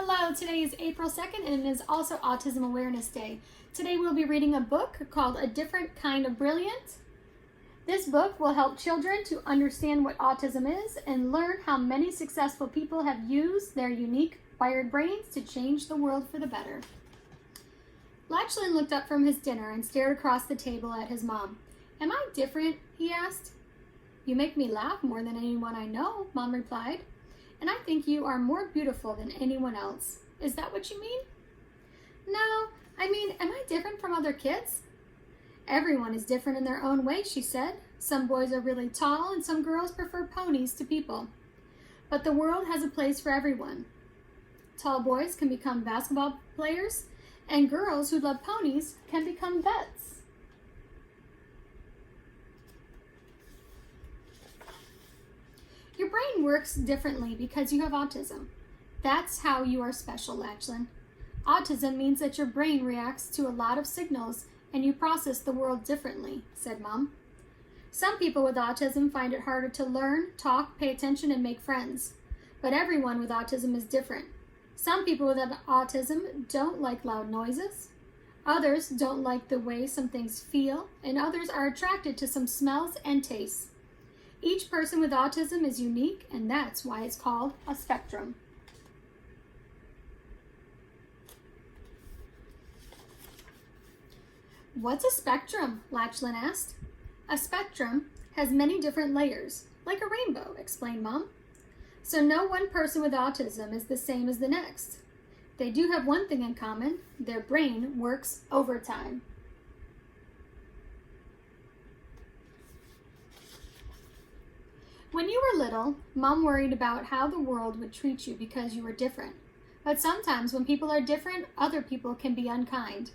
Hello, today is April 2nd and it is also Autism Awareness Day. Today we'll be reading a book called A Different Kind of Brilliant. This book will help children to understand what autism is and learn how many successful people have used their unique wired brains to change the world for the better. Lachlan looked up from his dinner and stared across the table at his mom. "Am I different?" he asked. "You make me laugh more than anyone I know," Mom replied. "And I think you are more beautiful than anyone else. Is that what you mean?" "No, I mean, am I different from other kids?" "Everyone is different in their own way," she said. "Some boys are really tall and some girls prefer ponies to people. But the world has a place for everyone. Tall boys can become basketball players, and girls who love ponies can become vets." Your brain works differently because you have autism. That's how you are special, Lachlan. Autism means that your brain reacts to a lot of signals and you process the world differently, said Mom. Some people with autism find it harder to learn, talk, pay attention, and make friends. But everyone with autism is different. Some people with autism don't like loud noises. Others don't like the way some things feel, and others are attracted to some smells and tastes. Each person with autism is unique, and that's why it's called a spectrum. "What's a spectrum?" Lachlan asked. "A spectrum has many different layers, like a rainbow," explained Mom. "So no one person with autism is the same as the next. They do have one thing in common: their brain works overtime." When you were little, Mom worried about how the world would treat you because you were different. But sometimes when people are different, other people can be unkind.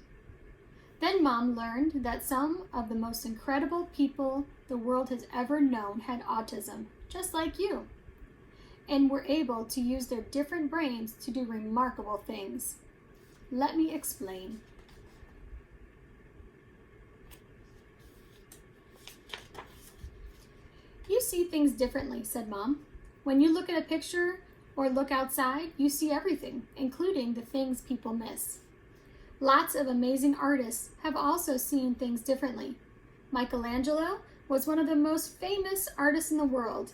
Then Mom learned that some of the most incredible people the world has ever known had autism, just like you, and were able to use their different brains to do remarkable things. Let me explain. "You see things differently," said Mom. "When you look at a picture or look outside, you see everything, including the things people miss. Lots of amazing artists have also seen things differently. Michelangelo was one of the most famous artists in the world.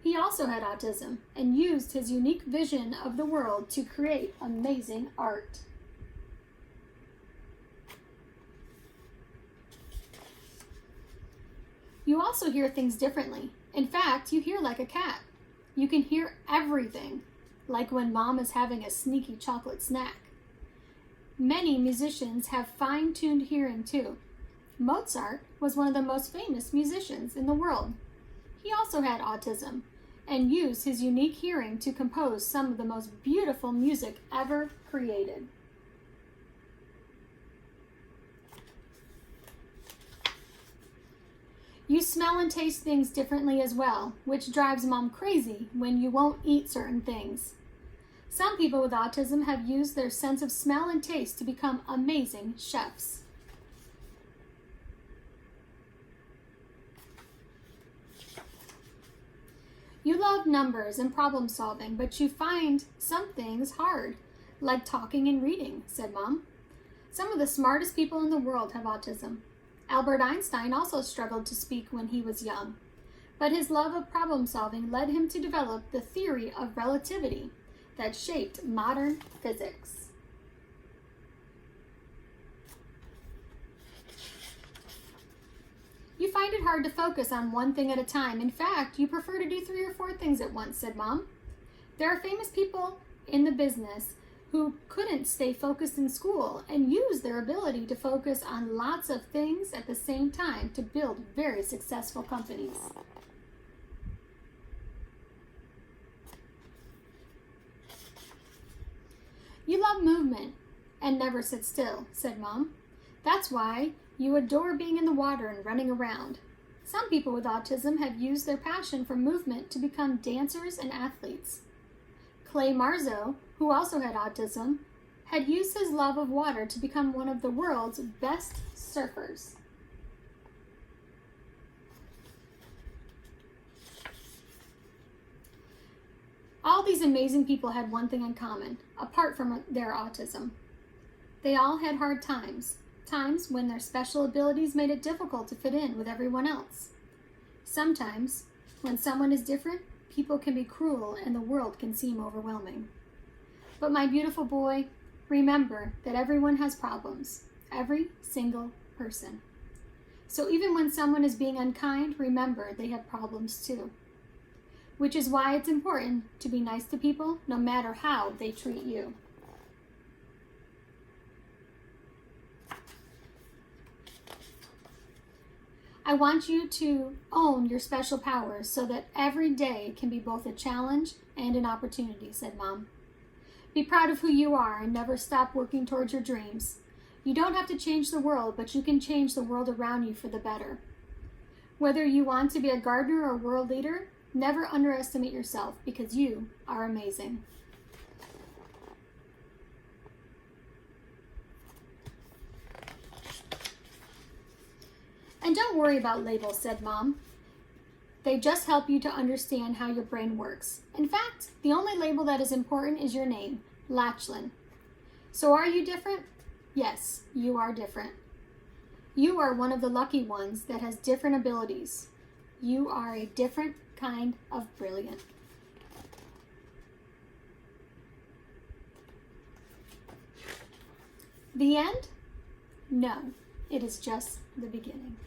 He also had autism and used his unique vision of the world to create amazing art." You also hear things differently. In fact, you hear like a cat. You can hear everything, like when Mom is having a sneaky chocolate snack. Many musicians have fine-tuned hearing too. Mozart was one of the most famous musicians in the world. He also had autism and used his unique hearing to compose some of the most beautiful music ever created. You smell and taste things differently as well, which drives Mom crazy when you won't eat certain things. Some people with autism have used their sense of smell and taste to become amazing chefs. You love numbers and problem solving, but you find some things hard, like talking and reading, said Mom. Some of the smartest people in the world have autism. Albert Einstein also struggled to speak when he was young, but his love of problem solving led him to develop the theory of relativity that shaped modern physics. You find it hard to focus on one thing at a time. In fact, you prefer to do 3 or 4 things at once, said Mom. There are famous people in the business who couldn't stay focused in school and used their ability to focus on lots of things at the same time to build very successful companies. You love movement and never sit still, said Mom. That's why you adore being in the water and running around. Some people with autism have used their passion for movement to become dancers and athletes. Clay Marzo, who also had autism, had used his love of water to become one of the world's best surfers. All these amazing people had one thing in common, apart from their autism. They all had hard times, times when their special abilities made it difficult to fit in with everyone else. Sometimes, when someone is different, people can be cruel and the world can seem overwhelming. But my beautiful boy, remember that everyone has problems, every single person. So even when someone is being unkind, remember they have problems too. Which is why it's important to be nice to people no matter how they treat you. I want you to own your special powers so that every day can be both a challenge and an opportunity, said Mom. Be proud of who you are and never stop working towards your dreams. You don't have to change the world, but you can change the world around you for the better. Whether you want to be a gardener or world leader, never underestimate yourself because you are amazing. And don't worry about labels, said Mom. They just help you to understand how your brain works. In fact, the only label that is important is your name, Lachlan. So are you different? Yes, you are different. You are one of the lucky ones that has different abilities. You are a different kind of brilliant. The end? No, it is just the beginning.